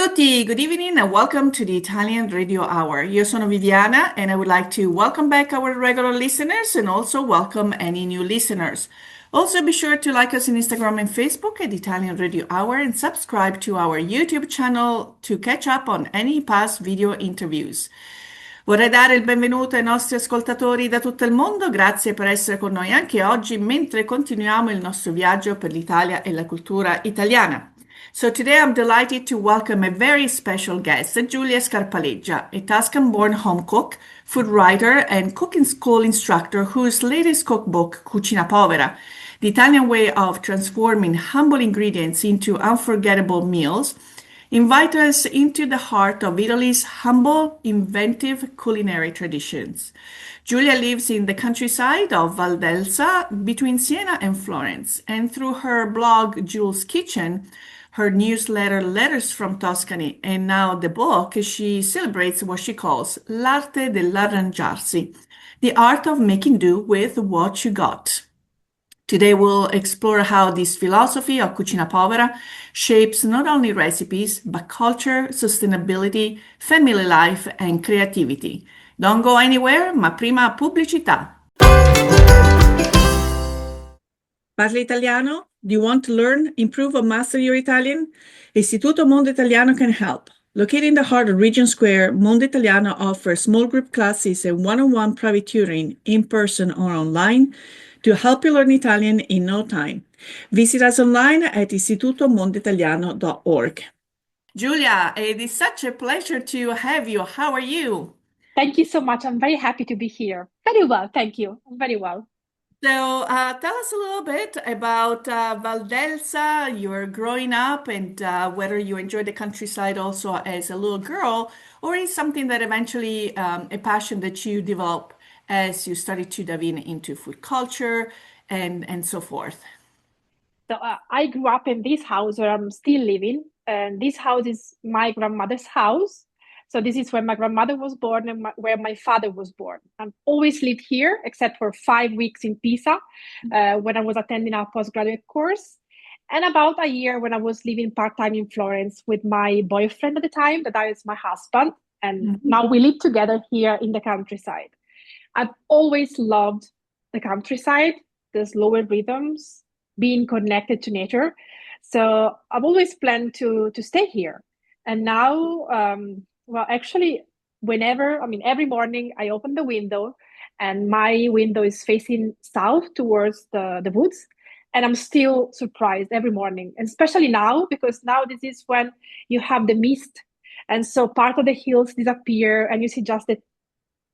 tutti, good evening and welcome to the Italian Radio Hour. Io sono Viviana and I would like to welcome back our regular listeners and also welcome any new listeners. Also be sure to like us on Instagram and Facebook at Italian Radio Hour and subscribe to our YouTube channel to catch up on any past video interviews. Vorrei dare il benvenuto ai nostri ascoltatori da tutto il mondo, grazie per essere con noi anche oggi mentre continuiamo il nostro viaggio per l'Italia e la cultura italiana. So today I'm delighted to welcome a very special guest, Giulia Scarpaleggia, a Tuscan-born home cook, food writer, and cooking school instructor whose latest cookbook, Cucina Povera, the Italian way of transforming humble ingredients into unforgettable meals, invite us into the heart of Italy's humble, inventive culinary traditions. Giulia lives in the countryside of Valdelsa between Siena and Florence, and through her blog Jul's Kitchen, her newsletter Letters from Tuscany, and now the book, she celebrates what she calls l'arte dell'arrangiarsi, the art of making do with what you got. Today we'll explore how this philosophy of Cucina Povera shapes not only recipes, but culture, sustainability, family life, and creativity. Don't go anywhere, ma prima pubblicità. Parli italiano? Do you want to learn, improve, or master your Italian? Istituto Mondo Italiano can help. Located in the heart of Regent Square, Mondo Italiano offers small group classes and one-on-one private tutoring in person or online to help you learn Italian in no time. Visit us online at istitutomondoitaliano.org. Giulia, it is such a pleasure to have you. How are you? Thank you so much. I'm very happy to be here. Very well, thank you. I'm very well. So tell us a little bit about Valdelsa, your growing up, and whether you enjoyed the countryside also as a little girl, or is something that eventually a passion that you developed as you started to dive into food culture and so forth. So I grew up in this house where I'm still living, and this house is my grandmother's house. So this is where my grandmother was born and where my father was born. I've always lived here, except for 5 weeks in Pisa, when I was attending a postgraduate course, and about a year when I was living part-time in Florence with my boyfriend at the time, that is my husband, and now we live together here in the countryside. I've always loved the countryside, the slower rhythms, being connected to nature. So I've always planned to stay here. And now, actually, every morning I open the window and my window is facing south towards the woods. And I'm still surprised every morning, and especially now, because now this is when you have the mist. And so part of the hills disappear and you see just the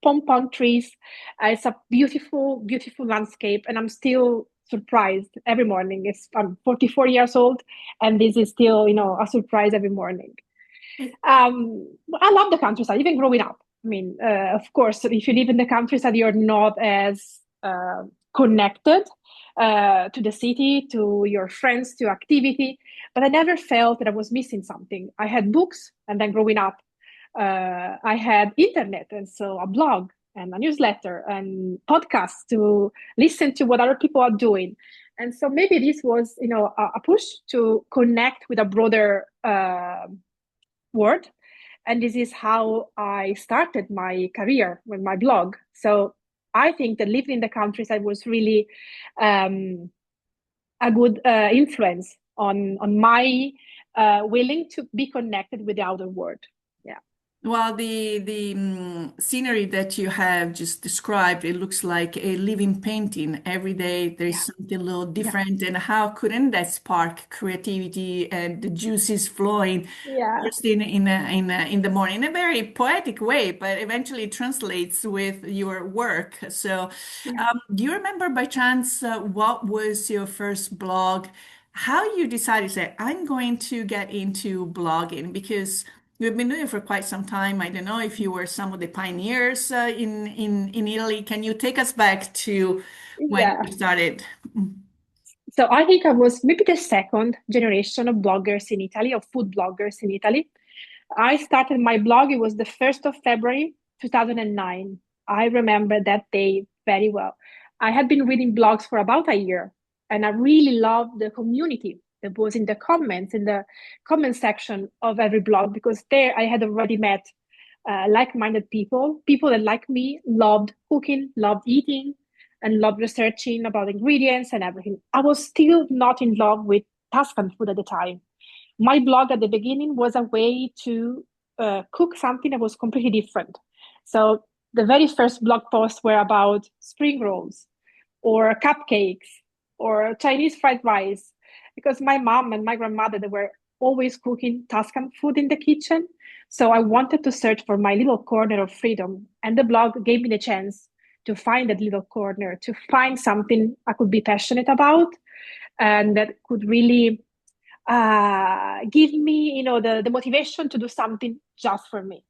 pom-pom trees. It's a beautiful, beautiful landscape. And I'm still surprised every morning. I'm 44 years old and this is still, a surprise every morning. I love the countryside, even growing up. Of course, if you live in the countryside, you're not as connected to the city, to your friends, to activity. But I never felt that I was missing something. I had books, and then growing up, I had internet, and so a blog and a newsletter and podcasts to listen to what other people are doing. And so maybe this was, a push to connect with a broader world. And this is how I started my career with my blog. So I think that living in the countryside was really a good influence on my willing to be connected with the outer world. Yeah. Well, the scenery that you have just described, it looks like a living painting. Every day there's something a little different, and how couldn't that spark creativity and the juices flowing just in the morning in a very poetic way, but eventually it translates with your work. So, do you remember by chance what was your first blog? How you decided to say, I'm going to get into blogging? Because you've been doing it for quite some time. I don't know if you were some of the pioneers in Italy. Can you take us back to when you started? So I think I was maybe the second generation of bloggers in Italy, of food bloggers in Italy. I started my blog, it was the 1st of February, 2009. I remember that day very well. I had been reading blogs for about a year, and I really loved the community that was in the comment section of every blog, because there I had already met like-minded people that, like me, loved cooking, loved eating, and loved researching about ingredients and everything. I was still not in love with Tuscan food at the time. My blog at the beginning was a way to cook something that was completely different. So the very first blog posts were about spring rolls or cupcakes or Chinese fried rice, because my mom and my grandmother, they were always cooking Tuscan food in the kitchen. So I wanted to search for my little corner of freedom. And the blog gave me the chance to find that little corner, to find something I could be passionate about and that could really give me, the motivation to do something just for me.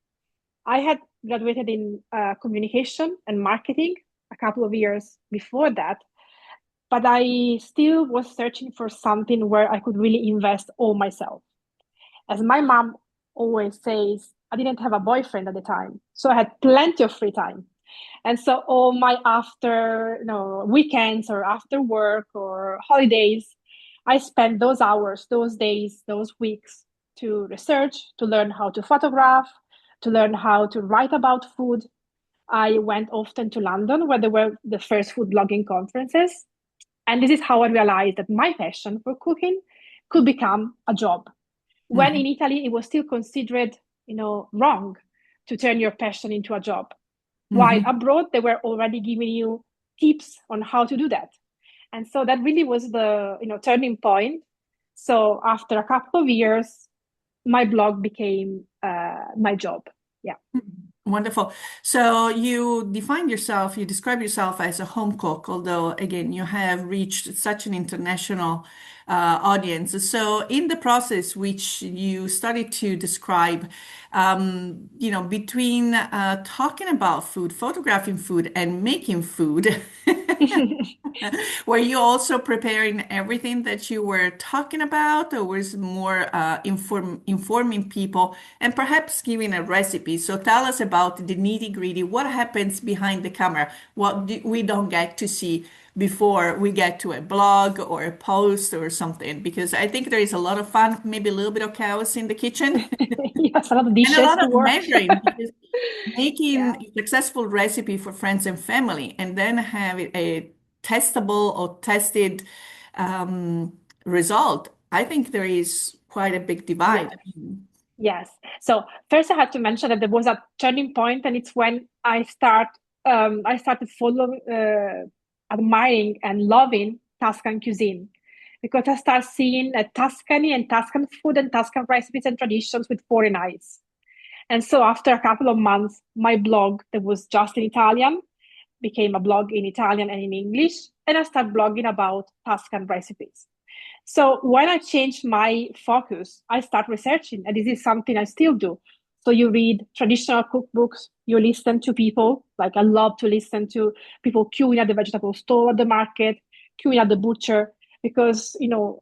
I had graduated in communication and marketing a couple of years before that, but I still was searching for something where I could really invest all myself. As my mom always says, I didn't have a boyfriend at the time, so I had plenty of free time. And so all my after, weekends or after work or holidays, I spent those hours, those days, those weeks to research, to learn how to photograph, to learn how to write about food. I went often to London, where there were the first food blogging conferences. And this is how I realized that my passion for cooking could become a job. When in Italy, it was still considered, wrong to turn your passion into a job. While abroad, they were already giving you tips on how to do that. And so that really was the, turning point. So after a couple of years, my blog became my job. Yeah. Wonderful. So you describe yourself as a home cook, although again, you have reached such an international audience. So in the process, which you started to describe, between talking about food, photographing food, and making food, were you also preparing everything that you were talking about, or was more informing people and perhaps giving a recipe? So tell us about the nitty-gritty. What happens behind the camera? What we don't get to see before we get to a blog or a post or something? Because I think there is a lot of fun, maybe a little bit of chaos in the kitchen. Yes, a lot of And a dishes lot to of work. measuring, because Yeah. making a successful recipe for friends and family and then have a testable or tested result, I think there is quite a big divide. Yes. Yes. So first, I had to mention that there was a turning point, and it's when I started following, admiring, and loving Tuscan cuisine, because I started seeing Tuscany and Tuscan food and Tuscan recipes and traditions with foreign eyes. And so after a couple of months, my blog that was just in Italian became a blog in Italian and in English, and I started blogging about Tuscan recipes. So when I changed my focus, I start researching, and this is something I still do. So you read traditional cookbooks, you listen to people, like I love to listen to people queuing at the vegetable store at the market, queuing at the butcher, because,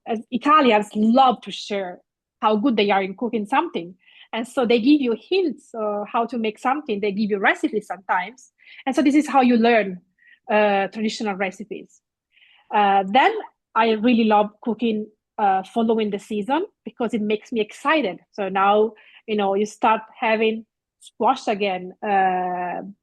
as Italians love to share how good they are in cooking something. And so they give you hints how to make something. They give you recipes sometimes. And so this is how you learn traditional recipes. Then I really love cooking following the season, because it makes me excited. So now, you start having squash again,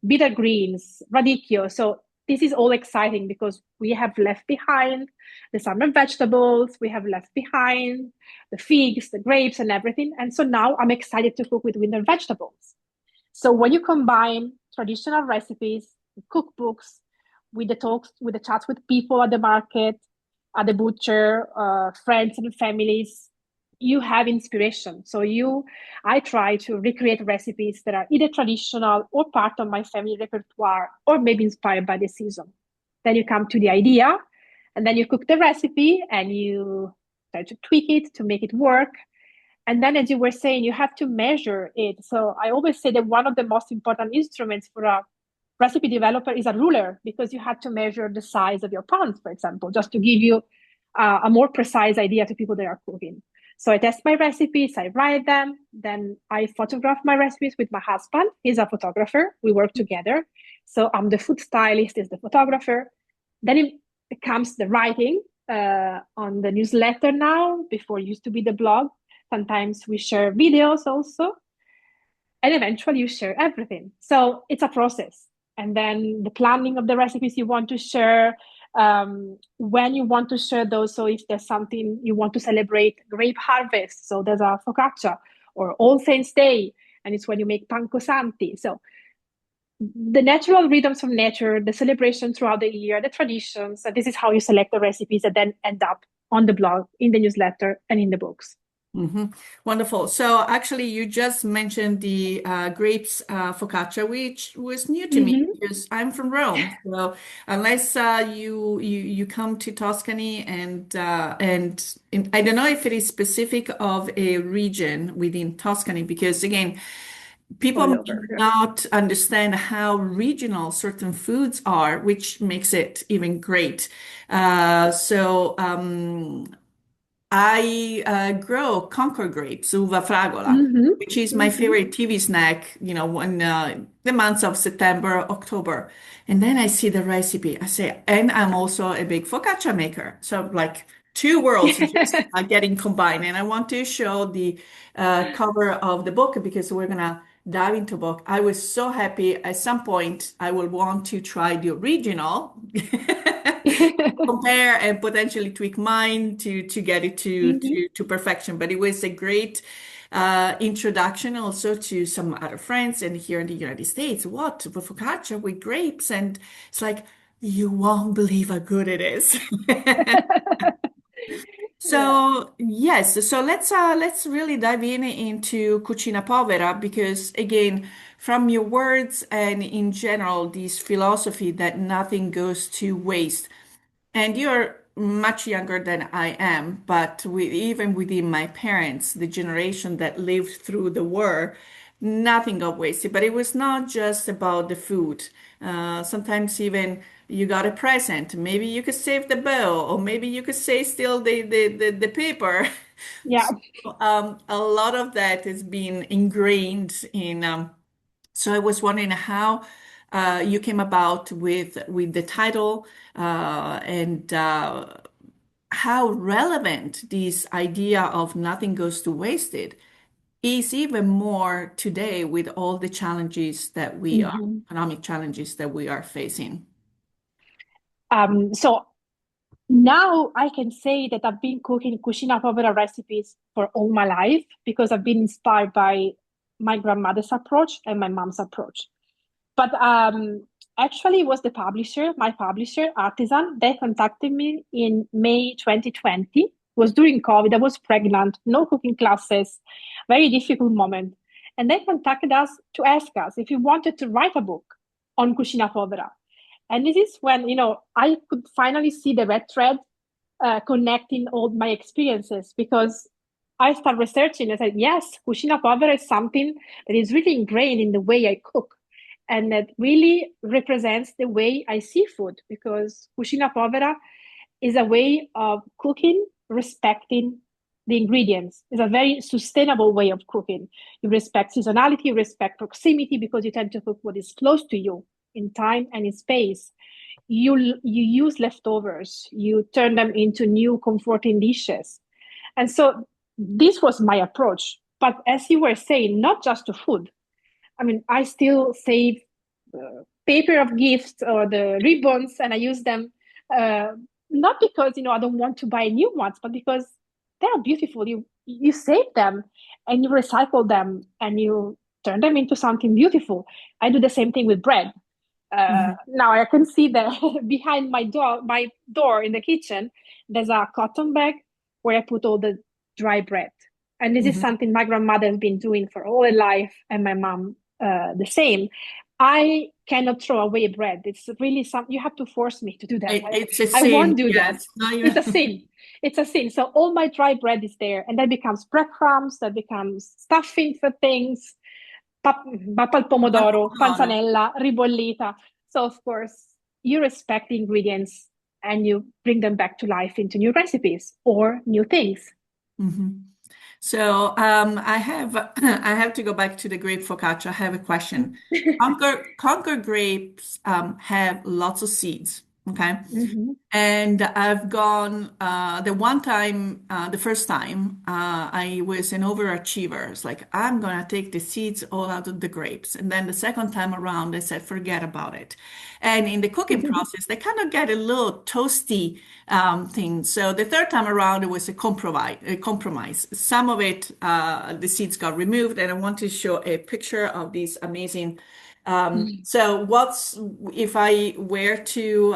bitter greens, radicchio. So this is all exciting, because we have left behind the summer vegetables, we have left behind the figs, the grapes, and everything. And so now I'm excited to cook with winter vegetables. So when you combine traditional recipes, cookbooks, with the talks, with the chats with people at the market, at the butcher, friends and families, you have inspiration. So I try to recreate recipes that are either traditional or part of my family repertoire, or maybe inspired by the season. Then you come to the idea, and then you cook the recipe, and you try to tweak it to make it work. And then, as you were saying, you have to measure it. So I always say that one of the most important instruments for a recipe developer is a ruler, because you have to measure the size of your pans, for example, just to give you a more precise idea to people that are cooking. So I test my recipes, I write them, then I photograph my recipes with my husband. He's a photographer. We work together. So I'm the food stylist, is the photographer. Then it comes the writing. on the newsletter now. Before it used to be the blog. Sometimes we share videos also, and eventually you share everything. So it's a process. And then the planning of the recipes you want to share, when you want to share those. So if there's something you want to celebrate, grape harvest, so there's a focaccia, or All Saints Day, and it's when you make panco santi. So the natural rhythms of nature, the celebration throughout the year, the traditions, and this is how you select the recipes that then end up on the blog, in the newsletter, and in the books. Hmm. Wonderful. So actually, you just mentioned the grapes focaccia, which was new to me Mm-hmm. because I'm from Rome. So unless you come to Tuscany and I don't know if it is specific of a region within Tuscany, because again, people All may over. Yeah. not understand how regional certain foods are, which makes it even great. I grow Concord grapes, uva fragola, Mm-hmm. which is my Mm-hmm. favorite TV snack, when the months of September, October. And then I see the recipe. I say, and I'm also a big focaccia maker. So like two worlds just are getting combined. And I want to show the cover of the book because we're gonna dive into book. I was so happy. At some point, I will want to try the original. Compare and potentially tweak mine to get it Mm-hmm. to perfection. But it was a great introduction also to some other friends and here in the United States. What? Focaccia with grapes? And it's like, you won't believe how good it is. Yeah. So yes, so let's really dive in into Cucina Povera because again, from your words and in general, this philosophy that nothing goes to waste. And you're much younger than I am, but even within my parents, the generation that lived through the war, nothing got wasted. But it was not just about the food. Sometimes even you got a present. Maybe you could save the bill, or maybe you could save still the paper. Yeah. So, a lot of that has been ingrained in. So I was wondering how you came about with the title and how relevant this idea of nothing goes to wasted is even more today with all the challenges that we are, Mm-hmm. economic challenges that we are facing. So now I can say that I've been cooking Cucina Povera recipes for all my life because I've been inspired by my grandmother's approach and my mom's approach. But actually, it was the publisher, my publisher, Artisan. They contacted me in May 2020. It was during COVID. I was pregnant, no cooking classes, very difficult moment. And they contacted us to ask us if we wanted to write a book on Cucina Povera. And this is when, I could finally see the red thread connecting all my experiences because I started researching. I said, yes, Cucina Povera is something that is really ingrained in the way I cook and that really represents the way I see food because Cucina Povera is a way of cooking, respecting the ingredients. It's a very sustainable way of cooking. You respect seasonality, you respect proximity because you tend to cook what is close to you in time and in space. You use leftovers, you turn them into new comforting dishes. And so this was my approach. But as you were saying, not just to food. I mean, I still save paper of gifts or the ribbons and I use them not because I don't want to buy new ones, but because they are beautiful. You save them and you recycle them and you turn them into something beautiful. I do the same thing with bread. Mhm. Now I can see that behind my door in the kitchen, there's a cotton bag where I put all the dry bread. And this is Mhm. something my grandmother has been doing for all her life, and my mom the same. I cannot throw away bread. It's really something you have to force me to do that. It's a I won't sin, do that. yes. Not It's a even. sin. It's a sin. So all my dry bread is there, and that becomes breadcrumbs, that becomes stuffing for things, pappa al pomodoro, panzanella, ribollita. So of course, you respect the ingredients and you bring them back to life into new recipes or new things. Mhm. So I have I have to go back to the grape focaccia. I have a question. Concord grapes have lots of seeds. Okay. Mhm. And I've gone the first time, I was an overachiever. It's like, I'm gonna take the seeds all out of the grapes. And then the second time around, I said, forget about it. And in the cooking process, they kind of get a little toasty thing. So the third time around, it was a compromise. Some of it, the seeds got removed, and I want to show a picture of these amazing. So what's if I were to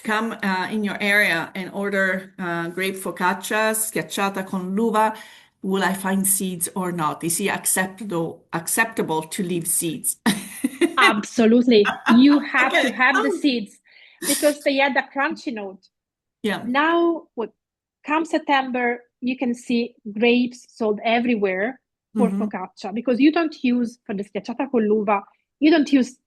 come in your area and order grape focaccia schiacciata con l'uva, will I find seeds or not? Is it acceptable to leave seeds? Absolutely. You have to Okay. have the Oh, seeds because they add a crunchy note. yeah. Now, what come September, you can see grapes sold everywhere for Hmm. focaccia because you don't use for the schiacciata con l'uva, you don't use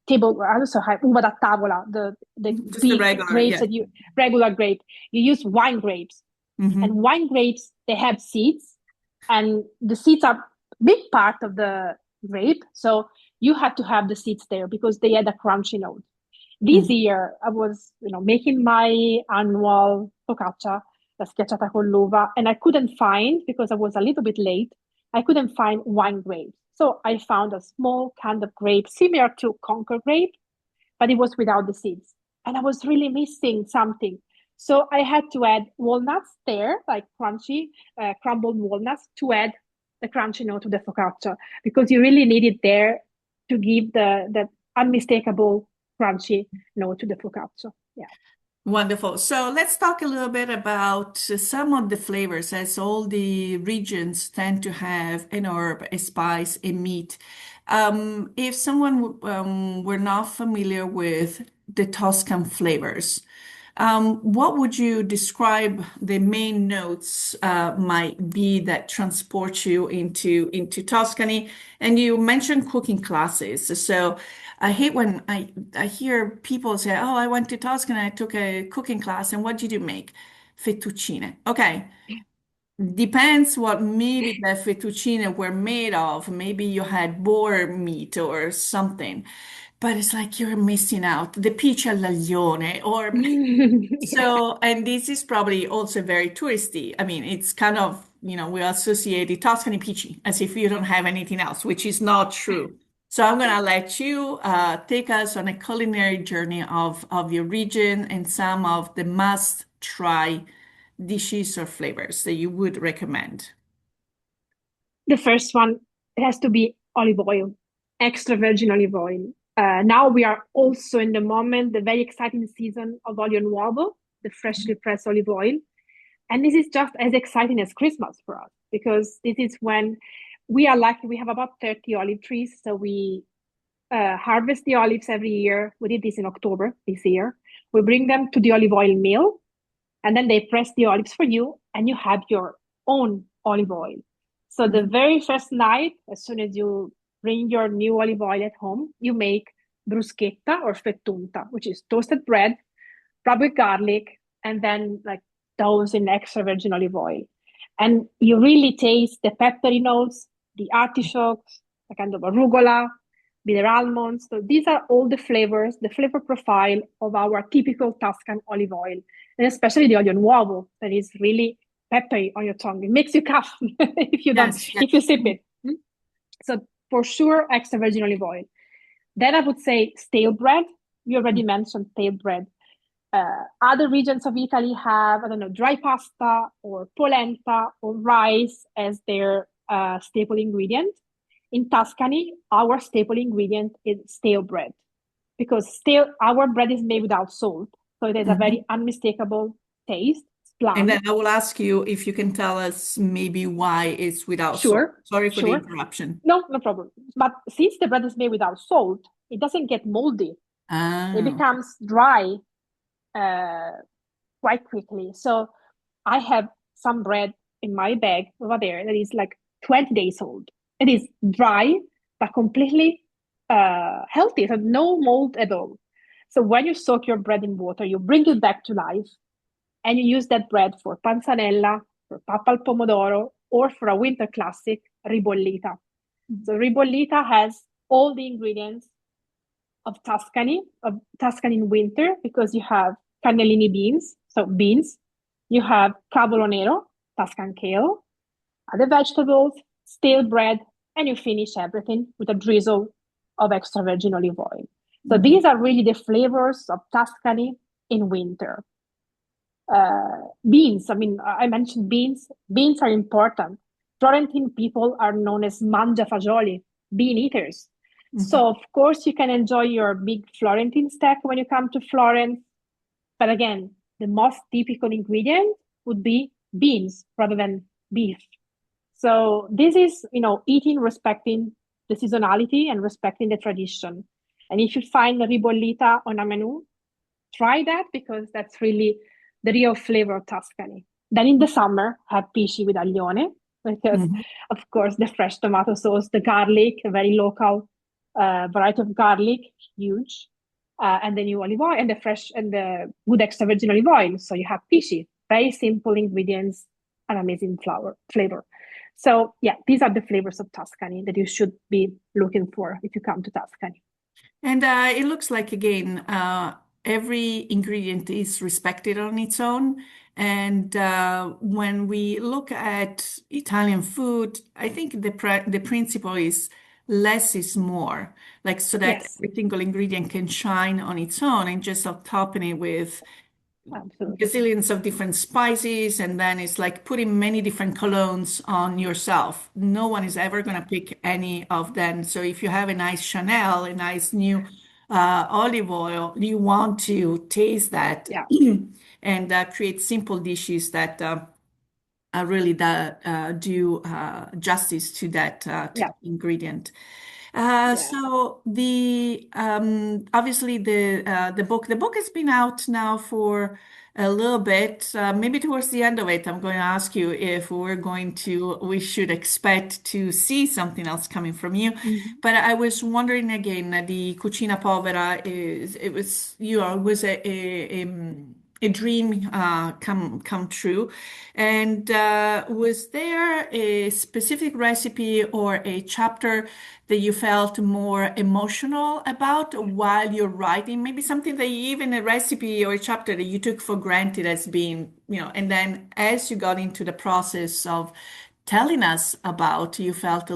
table, I also have uva da tavola, the Just the big regular, grapes yeah. that you regular grape. You use wine grapes, and Hmm. wine grapes they have seeds, and the seeds are big part of the grape, so you have to have the seeds there because they add a crunchy note. This Hmm. year, I was, making my annual focaccia, la schiacciata con l'uva, and I couldn't find, because I was a little bit late, I couldn't find wine grapes. So I found a small kind of grape similar to Concord grape, but it was without the seeds. And I was really missing something. So I had to add walnuts there, like crunchy, crumbled walnuts, to add the crunchy note to the focaccia, because you really need it there to give the unmistakable crunchy note to the focaccia. Yeah. Wonderful. So let's talk a little bit about some of the flavors, as all the regions tend to have an herb, a spice, a meat. If someone were not familiar with the Tuscan flavors, what would you describe the main notes might be that transport you into Tuscany? And you mentioned cooking classes. So I hate when I hear people say, "Oh, I went to Tuscany, I took a cooking class, and what did you make? Fettuccine." Okay, depends what maybe the fettuccine were made of. Maybe you had boar meat or something, but it's like you're missing out the peach all'aglione or so, and this is probably also very touristy. I mean, it's kind of, we associate the Tuscany peachy as if you don't have anything else, which is not true. So I'm gonna let you take us on a culinary journey of your region and some of the must try dishes or flavors that you would recommend. The first one, it has to be olive oil, extra virgin olive oil. Now we are also in the moment, the very exciting season of olio nuovo, the freshly pressed olive oil. And this is just as exciting as Christmas for us because this is when we are lucky. We have about 30 olive trees. So we harvest the olives every year. We did this in October this year. We bring them to the olive oil mill, and then they press the olives for you, and you have your own olive oil. So the Mhm. very first night, as soon as you bring your new olive oil at home, you make bruschetta or fettunta, which is toasted bread, probably garlic, and then like those in extra virgin olive oil. And you really taste the peppery notes, the artichokes, the kind of arugula, bitter almonds. So these are all the flavors, the flavor profile of our typical Tuscan olive oil, and especially the olio nuovo that is really peppery on your tongue. It makes you cough Yes, yes. if you sip it. So for sure, extra virgin olive oil. Then I would say stale bread. You already mentioned stale bread. Other regions of Italy have, I don't know, dry pasta or polenta or rice as their staple ingredient. In Tuscany, our staple ingredient is stale bread because stale our bread is made without salt, so it has a Mhm. very unmistakable taste. It's And bland. then I will ask you if you can tell us maybe why it's without salt. Sure, Sorry for the sure. interruption. No, no problem. But since the bread is made without salt, it doesn't get moldy. It Ah, becomes dry uh, quite quickly. So I have some bread in my bag over there that is like 20 days old. It is dry, but completely healthy, so no mold at all. So when you soak your bread in water, you bring it back to life and you use that bread for panzanella, for papa al pomodoro, or for a winter classic, ribollita. So ribollita has all the ingredients of Tuscany in winter, because you have cannellini beans, so beans. You have cavolo nero, Tuscan kale, other vegetables, stale bread, and you finish everything with a drizzle of extra virgin olive oil. So Mhm. these are really the flavors of Tuscany in winter. Beans, I mean, I mentioned beans. Beans are important. Florentine people are known as mangiafagioli, bean eaters. Mhm. So, of course, you can enjoy your big Florentine stack when you come to Florence. But again, the most typical ingredient would be beans rather than beef. So this is, eating, respecting the seasonality and respecting the tradition. And if you find a ribollita on a menu, try that, because that's really the real flavor of Tuscany. Then in the summer, have pisci with aglione, because Mhm. of course the fresh tomato sauce, the garlic, a very local variety of garlic, huge, and the new olive oil and the fresh and the good extra virgin olive oil. So you have pisci, very simple ingredients, and amazing flavor. So yeah, these are the flavors of Tuscany that you should be looking for if you come to Tuscany. And it looks like, again, every ingredient is respected on its own. And when we look at Italian food, I think the principle is less is more, like so that Yes, every single ingredient can shine on its own, and just of topping it with absolutely. gazillions of different spices, and then it's like putting many different colognes on yourself. No one is ever going to pick any of them. So if you have a nice Chanel, a nice new olive oil, you want to taste that Yeah, and create simple dishes that really do justice to yeah, the ingredient. yeah. So the obviously the book has been out now for a little bit. Maybe towards the end of it, I'm going to ask you if we should expect to see something else coming from you. Mhm. But I was wondering again, the Cucina Povera was a dream come true. And was there a specific recipe or a chapter that you felt more emotional about while you're writing? Maybe something that even a recipe or a chapter that you took for granted as being, and then as you got into the process of telling us about, you felt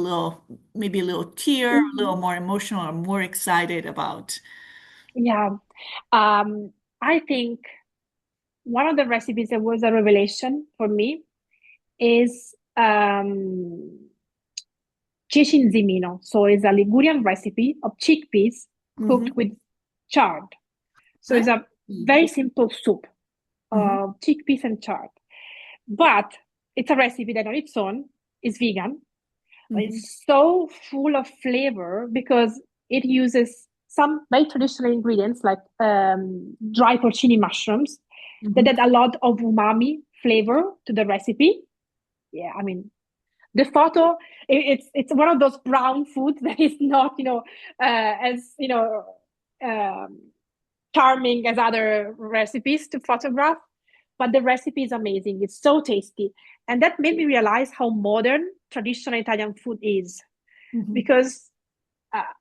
maybe a little tear, a little Mhm. more emotional or more excited about. Yeah. I think one of the recipes that was a revelation for me is cecin. So it's a Ligurian recipe of chickpeas cooked Hmm. with chard. So it's Right? a very simple soup Hmm. of chickpeas and chard. But it's a recipe that on its own is vegan. Hmm. It's so full of flavor because it uses some very traditional ingredients like dry porcini mushrooms that Hmm. add a lot of umami flavor to the recipe. Yeah, I mean, the photo, it's one of those brown foods that is not, as, um, charming as other recipes to photograph, but the recipe is amazing. It's so tasty. And that made me realize how modern traditional Italian food is, Hmm. because uh,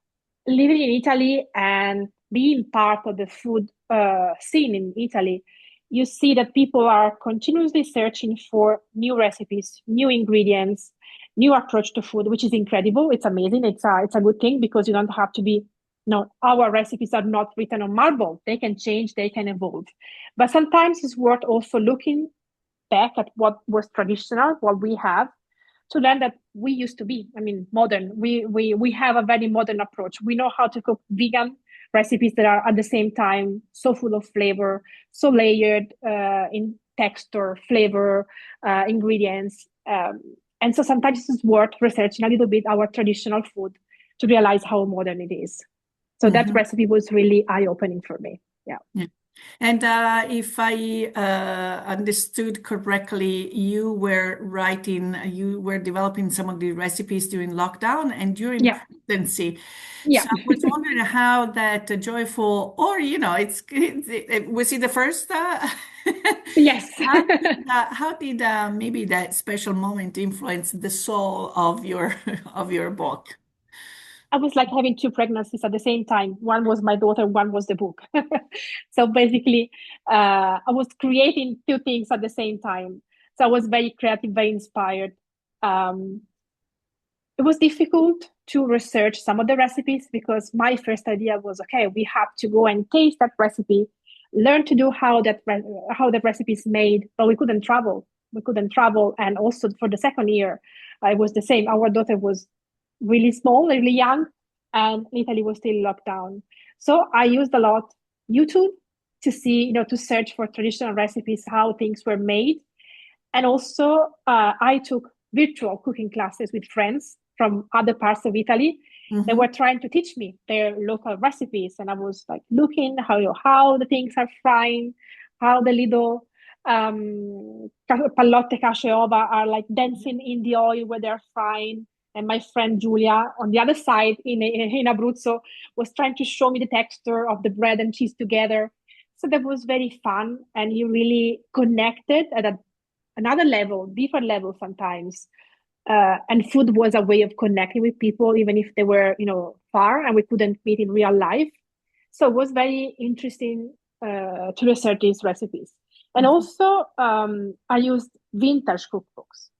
living in Italy and being part of the food scene in Italy, you see that people are continuously searching for new recipes, new ingredients, new approach to food, which is incredible. It's amazing. It's a good thing, because you don't have to be. No, our recipes are not written on marble. They can change. They can evolve. But sometimes it's worth also looking back at what was traditional, what we have, to learn that we used to be, I mean, modern. We have a very modern approach. We know how to cook vegan recipes that are at the same time so full of flavor, so layered in texture, flavor, ingredients. And so sometimes it's worth researching a little bit our traditional food to realize how modern it is. So that Hmm. recipe was really eye-opening for me. Yeah. Yeah. And if I understood correctly, you were developing some of the recipes during lockdown and during Yeah. pregnancy. Yeah. So I was wondering how that joyful, or was it the first? Yes. How did maybe that special moment influence the soul of your of your book? I was like having two pregnancies at the same time. One was my daughter, one was the book. So basically, I was creating two things at the same time. So I was very creative, very inspired. Um, it was difficult to research some of the recipes because my first idea was, okay, we have to go and taste that recipe, learn to do how the recipe is made, but we couldn't travel. We couldn't travel, and also for the second year, it was the same. Our daughter was really small, really young, and Italy was still locked down. So I used a lot YouTube to see, to search for traditional recipes, how things were made. And also, I took virtual cooking classes with friends from other parts of Italy. They were trying to teach me their local recipes. And I was like looking how the things are frying, how the little pallotte cacio e ova are like dancing in the oil where they're frying. And my friend Giulia on the other side in Abruzzo was trying to show me the texture of the bread and cheese together. So that was very fun, and you really connected at another level, different level sometimes. And food was a way of connecting with people, even if they were, far and we couldn't meet in real life. So it was very interesting to research these recipes. And also, I used vintage cookbooks.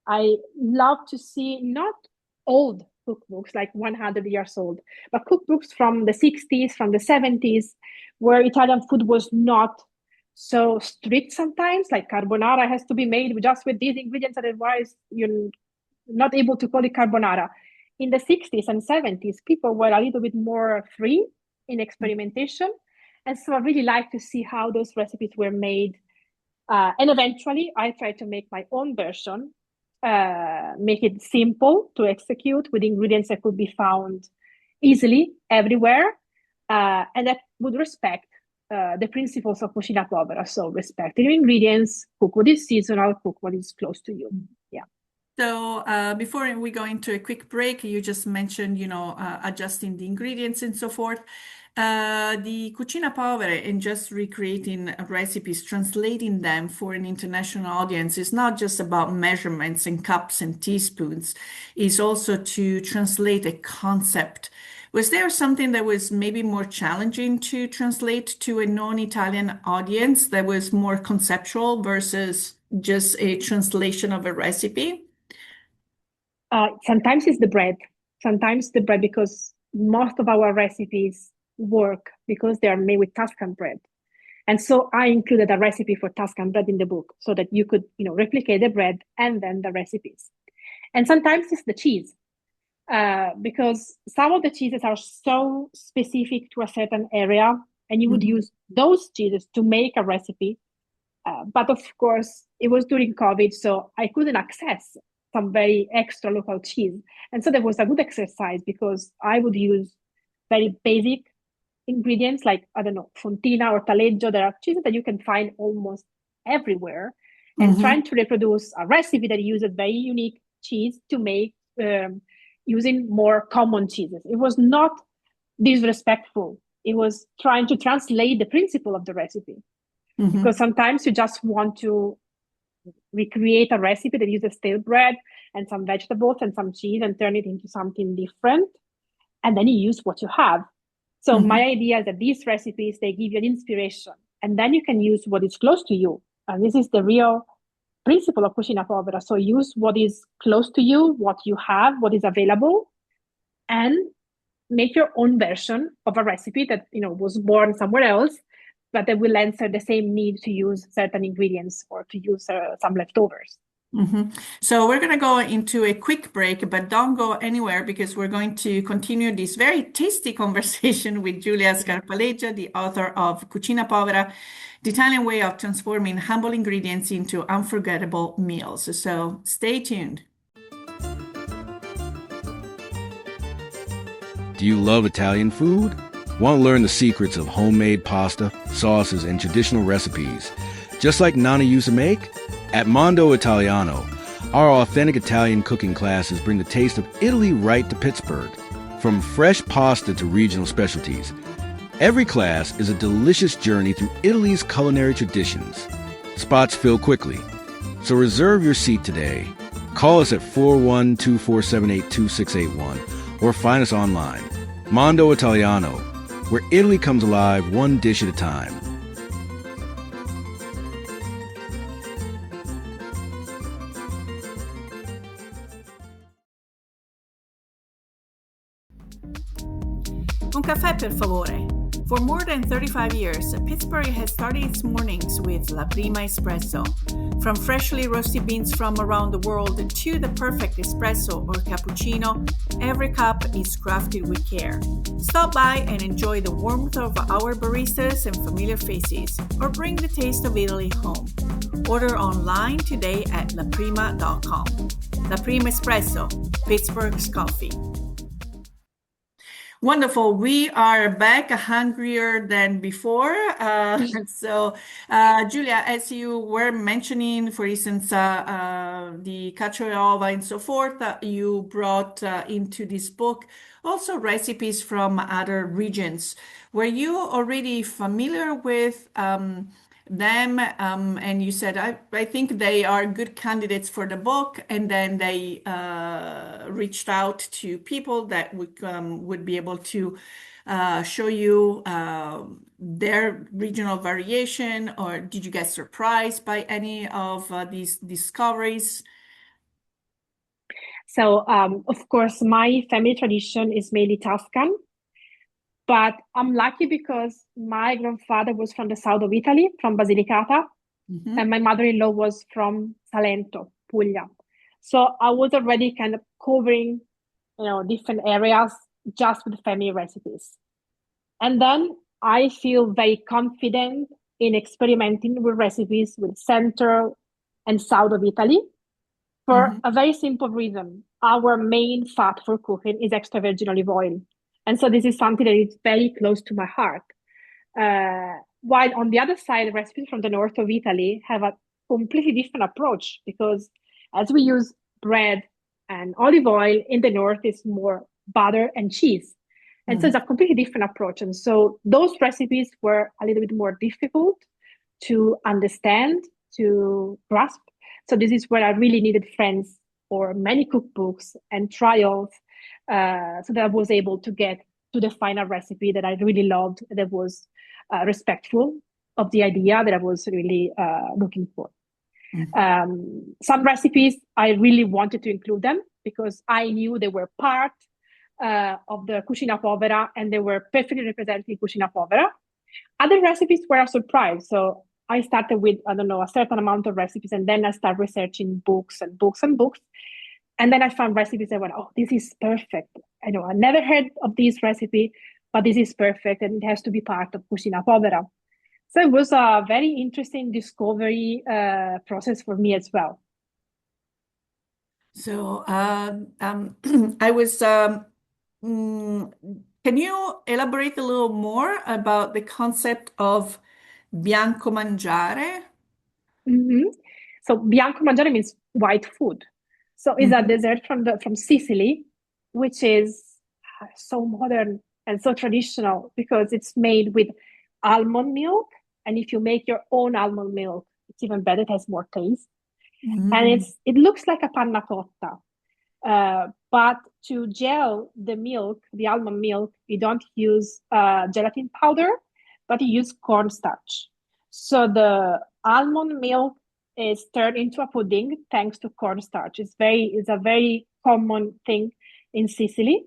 I love to see not old cookbooks, like 100 years old, but cookbooks from the 60s, from the 70s, where Italian food was not so strict sometimes, like carbonara has to be made just with these ingredients, otherwise you're not able to call it carbonara. In the 60s and 70s, people were a little bit more free in experimentation. And so I really like to see how those recipes were made. And eventually I tried to make my own version, make it simple to execute with ingredients that could be found easily everywhere, and that would respect the principles of Cucina Povera. So respect your ingredients, cook what is seasonal, cook what is close to you. Yeah. So before we go into a quick break, you just mentioned, adjusting the ingredients and so forth. The Cucina Povera and just recreating recipes, translating them for an international audience is not just about measurements and cups and teaspoons. It's also to translate a concept. Was there something that was maybe more challenging to translate to a non-Italian audience that was more conceptual versus just a translation of a recipe? Sometimes it's the bread. Sometimes the bread, because most of our recipes work because they are made with Tuscan bread. And so I included a recipe for Tuscan bread in the book so that you could, replicate the bread and then the recipes. And sometimes it's the cheese, because some of the cheeses are so specific to a certain area, and you would use those cheeses to make a recipe. But of course, it was during COVID, so I couldn't access some very extra local cheese. And so that was a good exercise because I would use very basic ingredients like, I don't know, fontina or taleggio. There are cheeses that you can find almost everywhere. And trying to reproduce a recipe that uses very unique cheese to make using more common cheeses. It was not disrespectful. It was trying to translate the principle of the recipe. Because sometimes you just want to recreate a recipe that uses stale bread and some vegetables and some cheese and turn it into something different. And then you use what you have. So my idea is that these recipes, they give you an inspiration, and then you can use what is close to you. And this is the real principle of Cucina Povera. So use what is close to you, what you have, what is available, and make your own version of a recipe that, was born somewhere else, but that will answer the same need to use certain ingredients or to use some leftovers. So we're going to go into a quick break, but don't go anywhere because we're going to continue this very tasty conversation with Giulia Scarpaleggia, the author of Cucina Povera, the Italian way of transforming humble ingredients into unforgettable meals. So stay tuned. Do you love Italian food? Want to learn the secrets of homemade pasta, sauces, and traditional recipes, just like Nana used to make? At Mondo Italiano, our authentic Italian cooking classes bring the taste of Italy right to Pittsburgh. From fresh pasta to regional specialties, every class is a delicious journey through Italy's culinary traditions. Spots fill quickly, so reserve your seat today. Call us at 412-478-2681 or find us online. Mondo Italiano, where Italy comes alive one dish at a time. Un caffè, per favore. For more than 35 years, Pittsburgh has started its mornings with La Prima Espresso. From freshly roasted beans from around the world to the perfect espresso or cappuccino, every cup is crafted with care. Stop by and enjoy the warmth of our baristas and familiar faces, or bring the taste of Italy home. Order online today at laprima.com. La Prima Espresso, Pittsburgh's coffee. Wonderful. We are back hungrier than before. Giulia, as you were mentioning, for instance, the cacio e ova and so forth, you brought into this book also recipes from other regions. Were you already familiar with them? And you said, I think they are good candidates for the book. And then they reached out to people that would be able to show you their regional variation, or did you get surprised by any of these discoveries? So, of course, my family tradition is mainly Tuscan. But I'm lucky because my grandfather was from the south of Italy, from Basilicata, and my mother-in-law was from Salento, Puglia. So I was already kind of covering, different areas just with family recipes. And then I feel very confident in experimenting with recipes with central and south of Italy for a very simple reason. Our main fat for cooking is extra virgin olive oil. And so this is something that is very close to my heart. While on the other side, recipes from the north of Italy have a completely different approach, because as we use bread and olive oil, in the north is more butter and cheese. And so it's a completely different approach. And so those recipes were a little bit more difficult to understand, to grasp. So this is where I really needed friends or many cookbooks and trials, so that I was able to get to the final recipe that I really loved, that was respectful of the idea that I was really looking for. Some recipes, I really wanted to include them because I knew they were part of the Cucina Povera and they were perfectly representing Cucina Povera. Other recipes were a surprise. So I started with, a certain amount of recipes, and then I started researching books and books and books. And then I found recipes that went, oh, this is perfect. I never heard of this recipe, but this is perfect, and it has to be part of Cucina Povera. So it was a very interesting discovery process for me as well. So I was, can you elaborate a little more about the concept of bianco mangiare? So bianco mangiare means white food. So it's a dessert from Sicily, which is so modern and so traditional because it's made with almond milk. And if you make your own almond milk, it's even better. It has more taste. And it looks like a panna cotta. But to gel the milk, the almond milk, you don't use gelatin powder, but you use cornstarch. So the almond milk is turned into a pudding thanks to cornstarch. It's a very common thing in Sicily.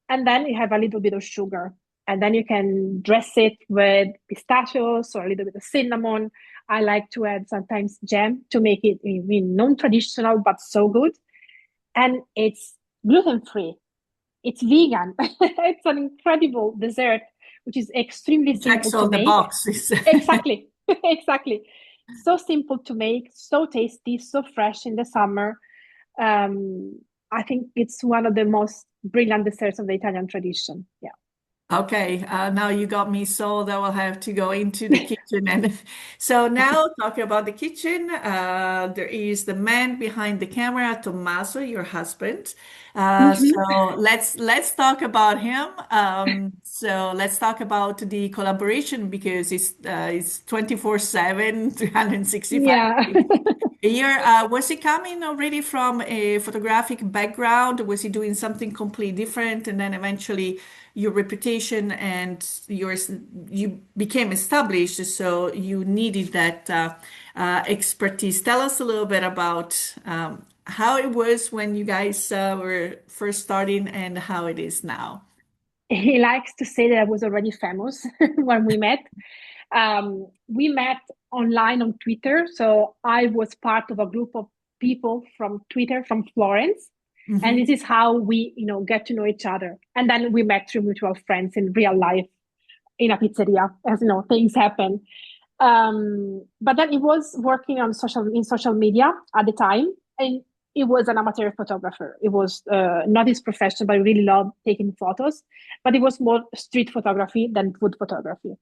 And then you have a little bit of sugar. And then you can dress it with pistachios or a little bit of cinnamon. I like to add sometimes jam to make it non-traditional, but so good. And it's gluten-free. It's vegan. It's an incredible dessert, which is extremely simple to make. The boxes. Exactly. Exactly. So simple to make, so tasty, so fresh in the summer. I think it's one of the most brilliant desserts of the Italian tradition. Yeah. Okay, now you got me sold. I will have to go into the kitchen. And so now talking about the kitchen, there is the man behind the camera, Tommaso, your husband. Mhm. So let's talk about him. So let's talk about the collaboration because it's 24/7, 365 Yeah. days a year. Was he coming already from a photographic background? Was he doing something completely different? And then eventually your reputation and you became established, so you needed that expertise. Tell us a little bit about how it was when you guys were first starting and how it is now. He likes to say that I was already famous when we met. We met online on Twitter. So I was part of a group of people from Twitter from Florence. And Hmm. this is how we, get to know each other. And then we met through mutual friends in real life in a pizzeria, as things happen. But then he was working on social media at the time, and he was an amateur photographer. It was not his profession, but he really loved taking photos. But it was more street photography than food photography.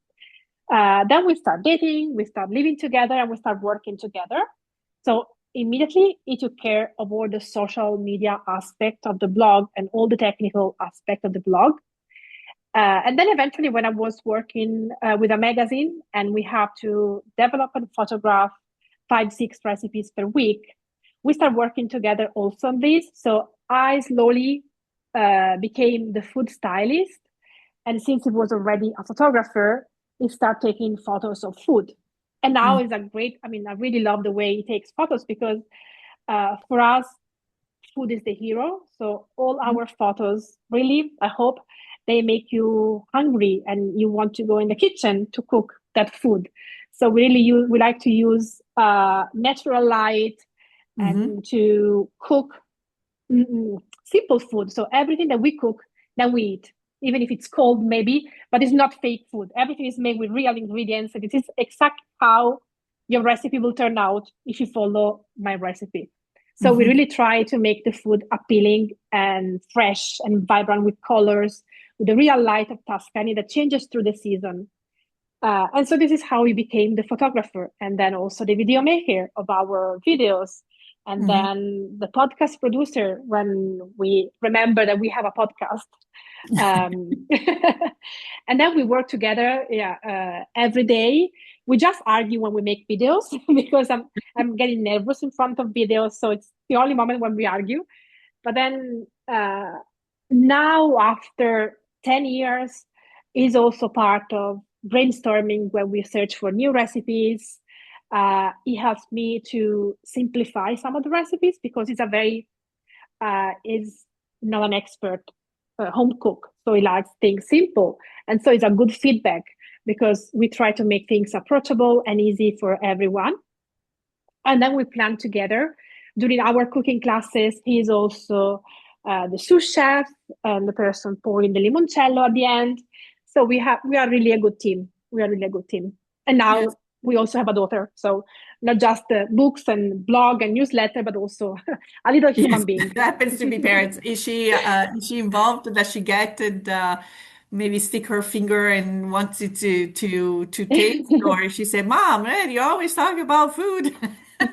Then we start dating, we start living together, and we start working together. So immediately he took care of all the social media aspect of the blog and all the technical aspect of the blog. And then eventually, when I was working with a magazine and we have to develop and photograph 5, 6 recipes per week, we start working together also on this. So I slowly became the food stylist. And since he was already a photographer, he started taking photos of food. And now is a great, I really love the way he takes photos because for us, food is the hero. So all our photos, really, I hope they make you hungry and you want to go in the kitchen to cook that food. So we like to use natural light Hmm. and to cook simple food. So everything that we cook, that we eat, even if it's cold, maybe, but it's not fake food. Everything is made with real ingredients, and it is exactly how your recipe will turn out if you follow my recipe. So we Hmm. really try to make the food appealing and fresh and vibrant with colors, with the real light of Tuscany that changes through the season. And so this is how we became the photographer and then also the video maker of our videos. And Hmm. then the podcast producer when we remember that we have a podcast. Um, and then we work together every day. We just argue when we make videos because I'm getting nervous in front of videos. So it's the only moment when we argue. But then now, after 10 years, is also part of brainstorming when we search for new recipes. It helps me to simplify some of the recipes because is not an expert home cook, so he likes things simple, and so it's a good feedback because we try to make things approachable and easy for everyone. And then we plan together during our cooking classes. He is also the sous chef and the person pouring the limoncello at the end. So we are really a good team. We are really a good team. And Yes. now we also have a daughter. So not just books and blog and newsletter, but also a little Yes, human being. that happens to be parents. Is she involved? Does she get and maybe stick her finger and wants it to taste, or she say, "Mom, man, you always talk about food."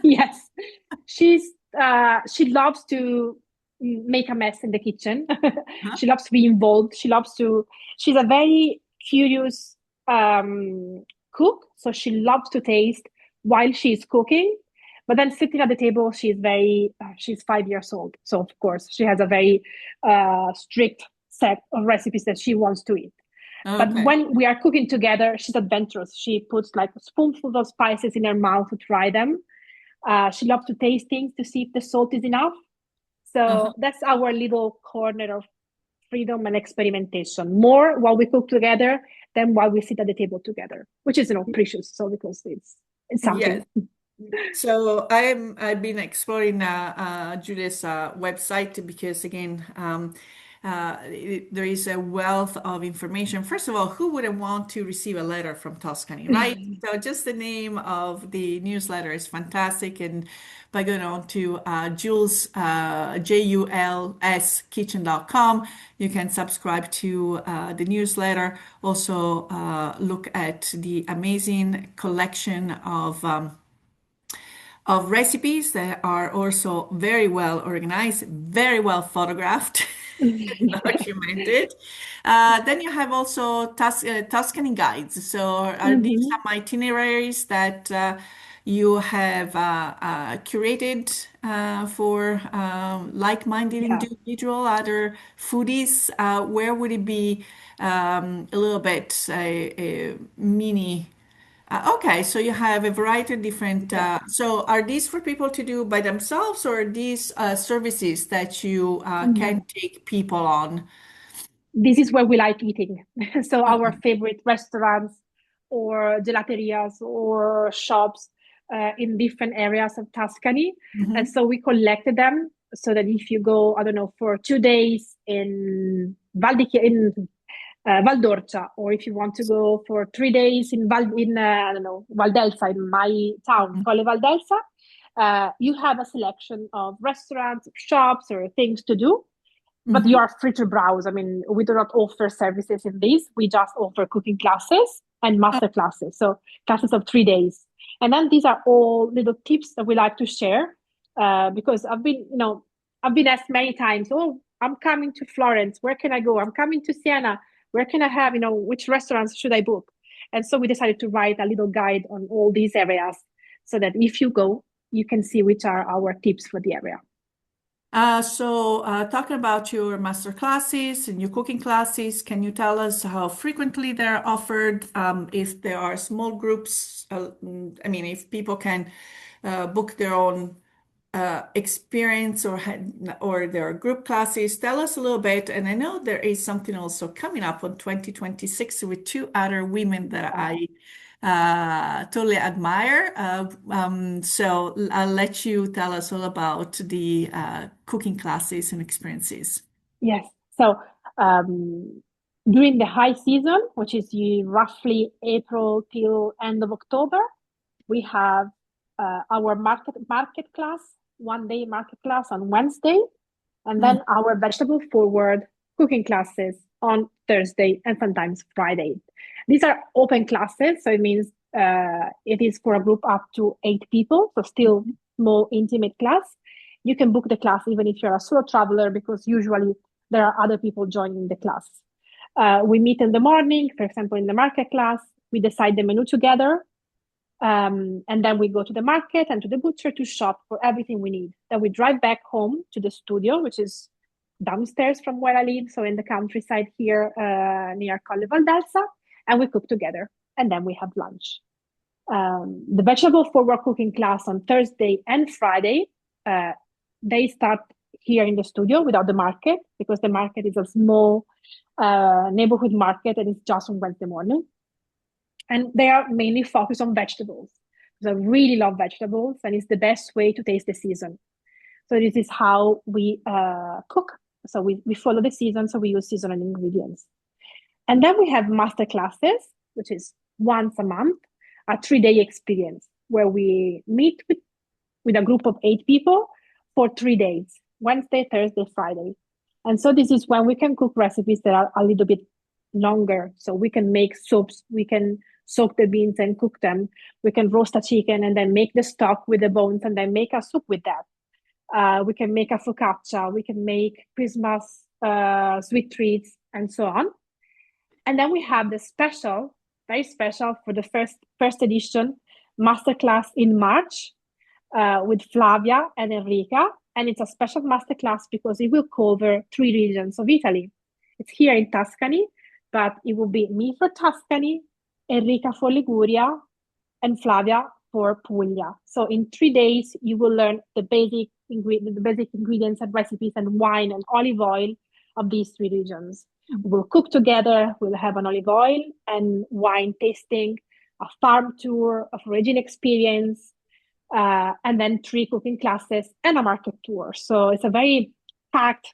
Yes, she's she loves to make a mess in the kitchen. Huh? She loves to be involved. She's a very curious cook, so she loves to taste while she's cooking. But then sitting at the table, she's 5 years old, so of course she has a very strict set of recipes that she wants to eat. But Okay. when we are cooking together, she's adventurous. She puts like a spoonful of spices in her mouth to try them. She loves to taste things to see if the salt is enough. Uh-huh. So that's our little corner of freedom and experimentation. More while we cook together than while we sit at the table together, which is precious. So because it's something. Yes. So I've been exploring Julia's website because again, there is a wealth of information. First of all, who wouldn't want to receive a letter from Tuscany, right? So just the name of the newsletter is fantastic. And by going on to Jules, JULS kitchen.com, you can subscribe to the newsletter. Also, look at the amazing collection of recipes that are also very well organized, very well photographed, documented. Then you have also Tuscany guides. So are these Mhm. some itineraries that you have curated for like-minded Yeah. individual, other foodies? Where would it be a little bit a mini? Okay, so you have a variety of different. Yeah. So are these for people to do by themselves, or are these services that you can Mhm. take people on? This is where we like eating. So our Okay. favorite restaurants or gelaterias or shops in different areas of Tuscany. And Mhm. so we collected them so that if you go, I don't know, for 2 days in Val d'Orcia, or if you want to go for 3 days I don't know, Valdelsa, in my town, Colle Valdelsa, you have a selection of restaurants, shops, or things to do, but you Mhm. are free to browse. I mean, we do not offer services in this. We just offer cooking classes and Oh, master classes. So classes of 3 days. And then these are all little tips that we like to share because I've been asked many times, oh, I'm coming to Florence. Where can I go? I'm coming to Siena. Where can I have, which restaurants should I book? And so we decided to write a little guide on all these areas so that if you go, you can see which are our tips for the area. talking about your master classes and your cooking classes, can you tell us how frequently they're offered? If there are small groups, I mean, if people can book their own experience or there are group classes, tell us a little bit. And I know there is something also coming up on 2026 with two other women that Wow. I totally admire. So I'll let you tell us all about the cooking classes and experiences. Yes. So during the high season, which is roughly April till end of October, we have our market class, 1 day market class on Wednesday, and Mm, then our vegetable forward cooking classes on Thursday and sometimes Friday. These are open classes, so it means it is for a group up to 8 people, so still small, intimate class. You can book the class even if you're a solo traveler because usually there are other people joining the class. We meet in the morning, for example, in the market class, we decide the menu together. And then we go to the market and to the butcher to shop for everything we need. Then we drive back home to the studio, which is downstairs from where I live, so in the countryside here near Colle Valdelsa, and we cook together. And then we have lunch. The vegetable forward cooking class on Thursday and Friday, uh, they start here in the studio without the market because the market is a small neighborhood market and it's just on Wednesday morning. And they are mainly focused on vegetables. So I really love vegetables, and it's the best way to taste the season. So this is how we cook. So we follow the season, so we use seasonal ingredients. And then we have master classes, which is once a month, a 3 day experience where we meet with a group of 8 people for 3 days, Wednesday, Thursday, Friday. And so this is when we can cook recipes that are a little bit longer. So we can make soups, we can soak the beans and cook them. We can roast a chicken and then make the stock with the bones and then make a soup with that. We can make a focaccia, we can make Christmas sweet treats, and so on. And then we have the special, very special for the first edition masterclass in March with Flavia and Enrica. And it's a special masterclass because it will cover 3 regions of Italy. It's here in Tuscany, but it will be me for Tuscany, Enrica for Liguria, and Flavia for Puglia. So in 3 days, you will learn the basic ingredients and recipes and wine and olive oil of these 3 regions. We'll cook together. We'll have an olive oil and wine tasting, a farm tour, of origin experience, and then 3 cooking classes and a market tour. So it's a very packed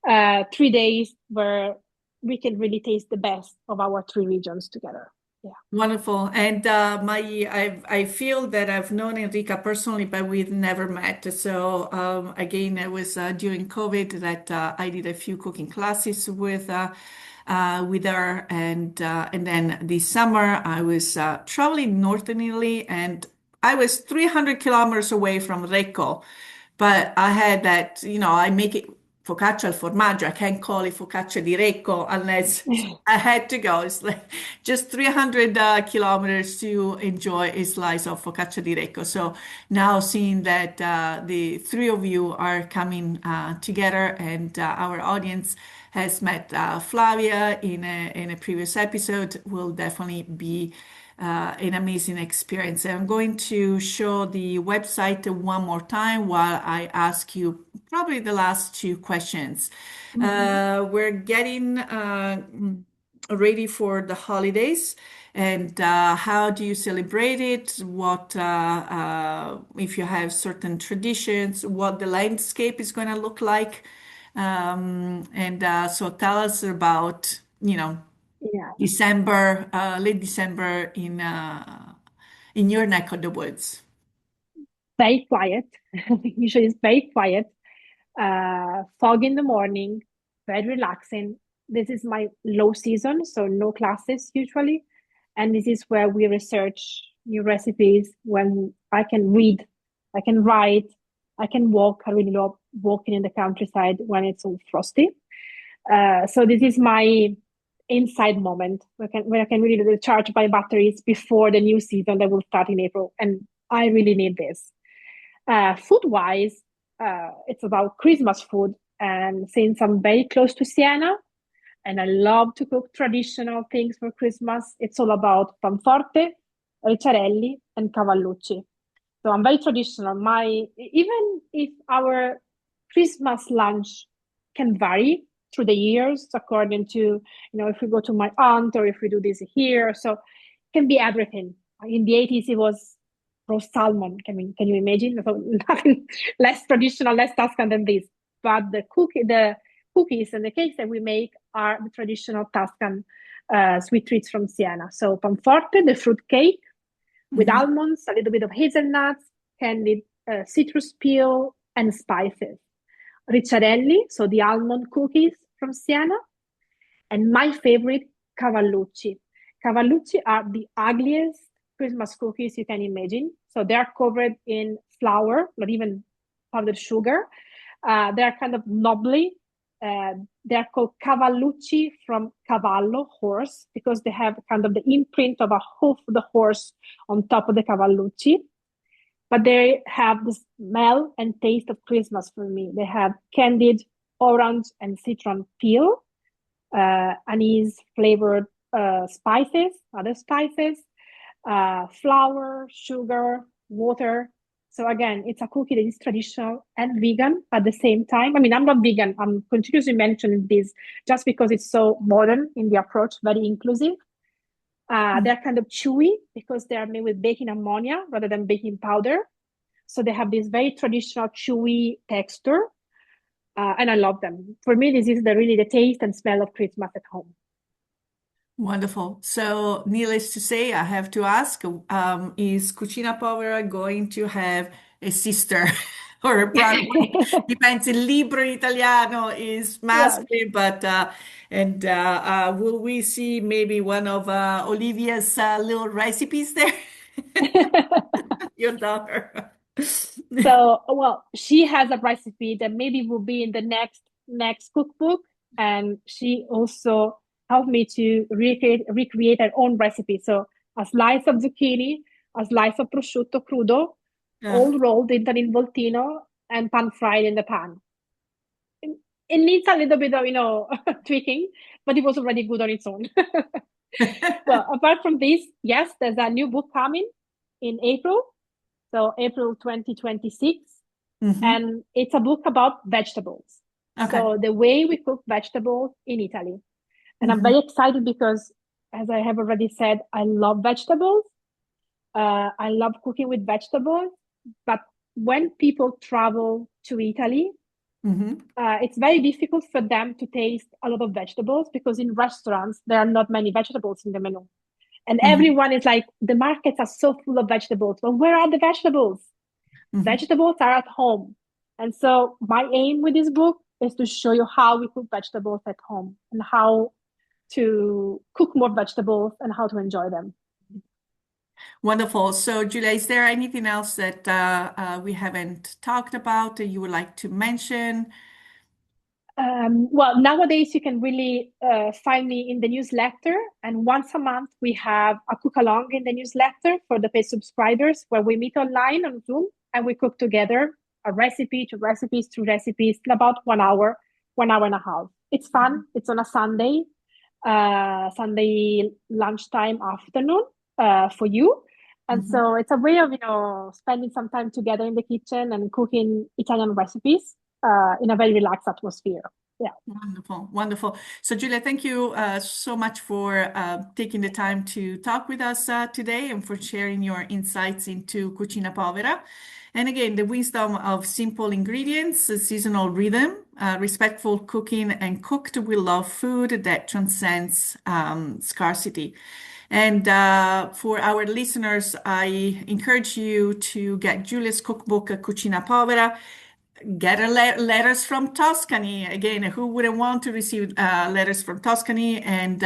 3 days where we can really taste the best of our three regions together. Yeah. Wonderful. And I feel that I've known Enrica personally, but we've never met. So again, it was during COVID that I did a few cooking classes with her, and then this summer I was traveling northern Italy, and I was 300 kilometers away from Recco, but I had that, I make it focaccia al formaggio. I can't call it focaccia di Recco unless I had to go. It's like just 300 kilometers to enjoy a slice of focaccia di Recco. So now seeing that the three of you are coming together, and our audience has met Flavia in a previous episode, will definitely be an amazing experience. I'm going to show the website one more time while I ask you probably the last two questions. We're getting ready for the holidays, and how do you celebrate it? What if you have certain traditions? What the landscape is going to look like? And so tell us about, Yeah. December, late December in your neck of the woods. Very quiet. Usually it's very quiet. Fog in the morning, very relaxing. This is my low season, so no classes usually. And this is where we research new recipes, when I can read, I can write, I can walk. I really love walking in the countryside when it's all frosty. So this is my inside moment where I can really recharge my batteries before the new season that will start in April. And I really need this. Food-wise, it's about Christmas food. And since I'm very close to Siena and I love to cook traditional things for Christmas, it's all about panforte, ricciarelli, and cavallucci. So I'm very traditional. Even if our Christmas lunch can vary through the years according to, if we go to my aunt or if we do this here. So it can be everything. In the 80s, it was roast salmon. Can you imagine? So nothing less traditional, less Tuscan than this. But the cookies and the cakes that we make are the traditional Tuscan sweet treats from Siena. So panforte, the fruit cake with almonds, a little bit of hazelnuts, candied citrus peel, and spices. Ricciarelli, so the almond cookies from Siena. And my favorite, cavallucci. Cavallucci are the ugliest Christmas cookies you can imagine. So they're covered in flour, not even powdered sugar. They're kind of knobbly. They're called cavallucci from cavallo, horse, because they have kind of the imprint of a hoof of the horse on top of the cavallucci. But they have the smell and taste of Christmas for me. They have candied orange and citron peel, anise flavored spices, other spices, flour, sugar, water. So again, it's a cookie that is traditional and vegan at the same time. I mean, I'm not vegan. I'm continuously mentioning this just because it's so modern in the approach, very inclusive. They're kind of chewy because they are made with baking ammonia rather than baking powder. So they have this very traditional chewy texture. And I love them. For me, this is really the taste and smell of Christmas at home. Wonderful. So, needless to say, I have to ask, is Cucina Povera going to have a sister or a brother? Depends. Il libro in italiano is masculine, but will we see maybe one of Olivia's little recipes there? Your daughter. So, well, she has a recipe that maybe will be in the next cookbook, and she also helped me to recreate her own recipe. So a slice of zucchini, a slice of prosciutto crudo, all rolled into an involtino and pan fried in the pan. It needs a little bit of, tweaking, but it was already good on its own. Well, apart from this, yes, there's a new book coming in April. So April 2026. And it's a book about vegetables. Okay. So the way we cook vegetables in Italy. And I'm very excited because, as I have already said, I love vegetables. I love cooking with vegetables. But when people travel to Italy, Mm-hmm. It's very difficult for them to taste a lot of vegetables because in restaurants there are not many vegetables in the menu. And Mm-hmm. everyone is like, the markets are so full of vegetables. But where are the vegetables? Mm-hmm. Vegetables are at home. And so my aim with this book is to show you how we cook vegetables at home and how to cook more vegetables and how to enjoy them. Wonderful. So, Julia, is there anything else that we haven't talked about that you would like to mention? Well, nowadays you can really find me in the newsletter, and once a month we have a cook along in the newsletter for the paid subscribers, where we meet online on Zoom and we cook together a recipe, two recipes, three recipes in about 1 hour and a half. It's fun. It's on a Sunday lunchtime afternoon for you. And Mm-hmm. so it's a way of, spending some time together in the kitchen and cooking Italian recipes in a very relaxed atmosphere. Yeah. Wonderful, wonderful. So, Julia, thank you so much for taking the time to talk with us today and for sharing your insights into Cucina Povera. And again, the wisdom of simple ingredients, a seasonal rhythm, respectful cooking, and cooked with love food that transcends scarcity. And for our listeners, I encourage you to get Giulia's cookbook, Cucina Povera. Get letters from Tuscany. Again, who wouldn't want to receive letters from Tuscany, and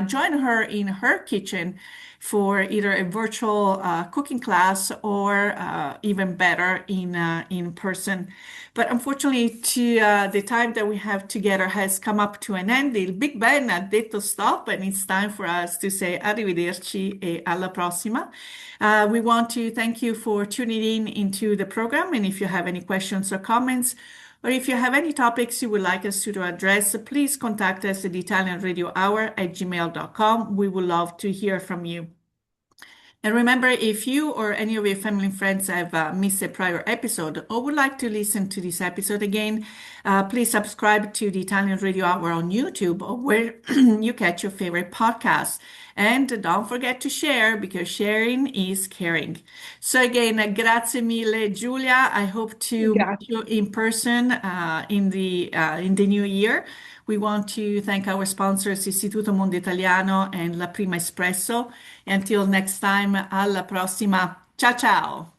join her in her kitchen for either a virtual cooking class or even better in person. But unfortunately, the time that we have together has come up to an end. Il Big Ben ha detto stop, and it's time for us to say arrivederci e alla prossima. We want to thank you for tuning in into the program. And if you have any questions or comments, or if you have any topics you would like us to address, please contact us at italianradiohour@gmail.com. We would love to hear from you. And remember, if you or any of your family and friends have missed a prior episode or would like to listen to this episode again, please subscribe to the Italian Radio Hour on YouTube or where you catch your favorite podcasts. And don't forget to share, because sharing is caring. So again, grazie mille, Giulia. I hope to meet Grazie. you in person in the new year. We want to thank our sponsors, Istituto Mondo Italiano and La Prima Espresso. Until next time, alla prossima. Ciao ciao.